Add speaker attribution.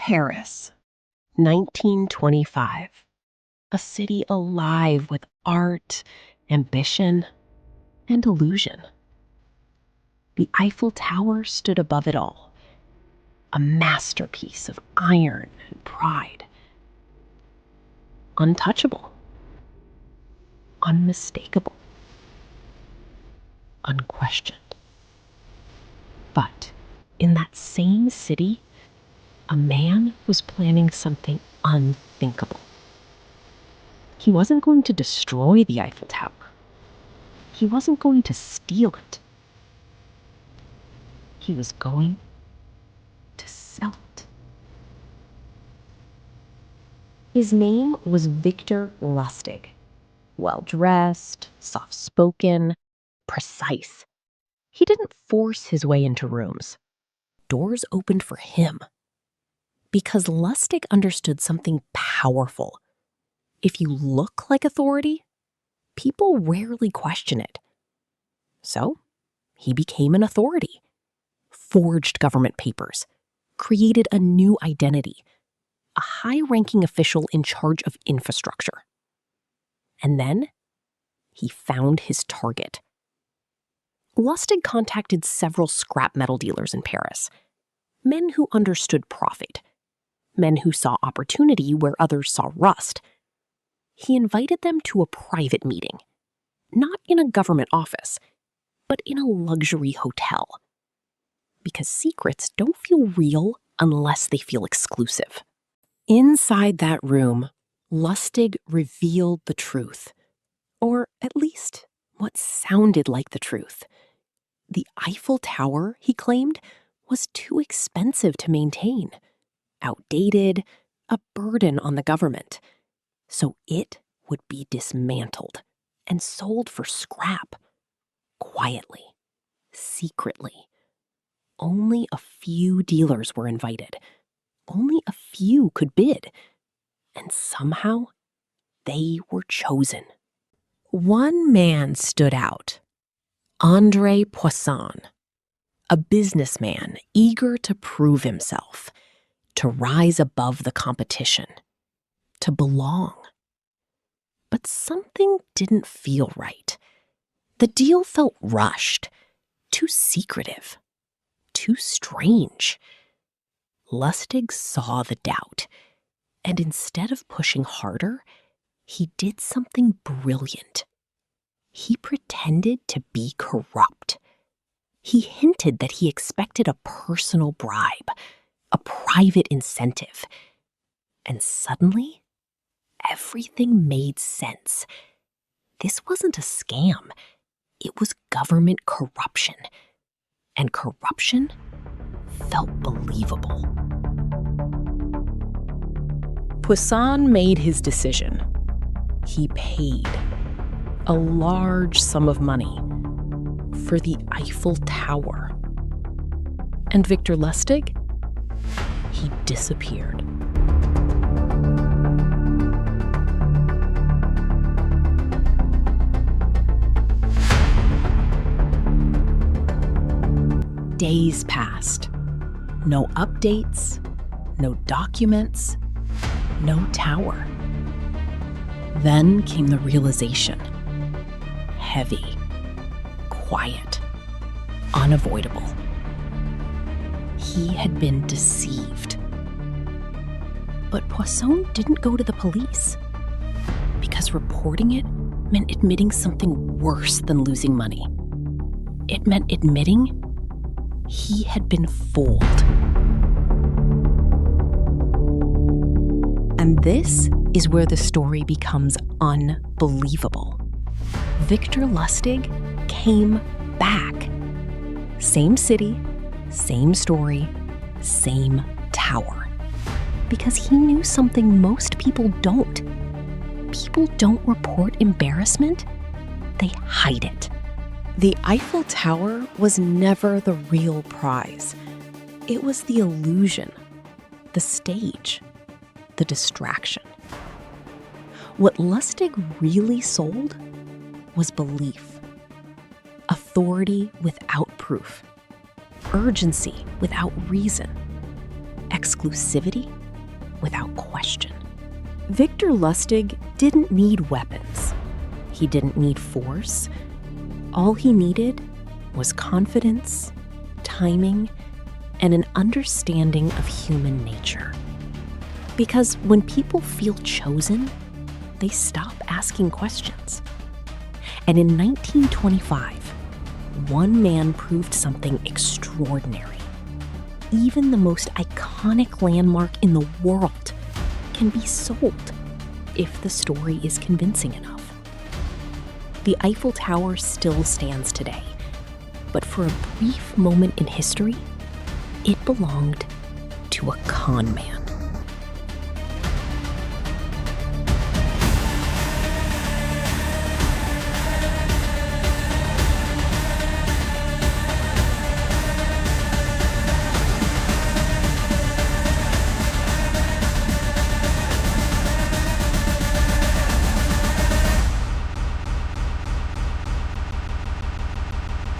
Speaker 1: Paris, 1925. A city alive with art, ambition, and illusion. The Eiffel Tower stood above it all, a masterpiece of iron and pride. Untouchable, unmistakable, unquestioned. But in that same city, a man was planning something unthinkable. He wasn't going to destroy the Eiffel Tower. He wasn't going to steal it. He was going to sell it. His name was Victor Lustig. Well-dressed, soft-spoken, precise. He didn't force his way into rooms. Doors opened for him. Because Lustig understood something powerful. If you look like authority, people rarely question it. So, he became an authority, forged government papers, created a new identity, a high-ranking official in charge of infrastructure. And then, he found his target. Lustig contacted several scrap metal dealers in Paris, men who understood profit, men who saw opportunity where others saw rust. He invited them to a private meeting, not in a government office, but in a luxury hotel. Because secrets don't feel real unless they feel exclusive. Inside that room, Lustig revealed the truth, or at least what sounded like the truth. The Eiffel Tower, he claimed, was too expensive to maintain, outdated, a burden on the government. So it would be dismantled and sold for scrap, quietly, secretly. Only a few dealers were invited. Only a few could bid. And somehow, they were chosen. One man stood out, André Poisson, a businessman eager to prove himself, to rise above the competition, to belong. But something didn't feel right. The deal felt rushed, too secretive, too strange. Lustig saw the doubt, and instead of pushing harder, he did something brilliant. He pretended to be corrupt. He hinted that he expected a personal bribe, a private incentive. And suddenly, everything made sense. This wasn't a scam. It was government corruption. And corruption felt believable. Poisson made his decision. He paid a large sum of money for the Eiffel Tower. And Victor Lustig? He disappeared. Days passed. No updates, no documents, no tower. Then came the realization. Heavy, quiet, unavoidable. He had been deceived. But Poisson didn't go to the police, because reporting it meant admitting something worse than losing money. It meant admitting he had been fooled. And this is where the story becomes unbelievable. Victor Lustig came back. Same city, same story, same tower. Because he knew something most people don't. People don't report embarrassment, they hide it. The Eiffel Tower was never the real prize. It was the illusion, the stage, the distraction. What Lustig really sold was belief. Authority without proof. Urgency without reason. exclusivity without question. Victor Lustig didn't need weapons. He didn't need force. All he needed was confidence, timing, and an understanding of human nature. Because when people feel chosen, they stop asking questions. And in 1925, one man proved something extraordinary. Even the most iconic landmark in the world can be sold if the story is convincing enough. The Eiffel Tower still stands today, but for a brief moment in history, it belonged to a con man.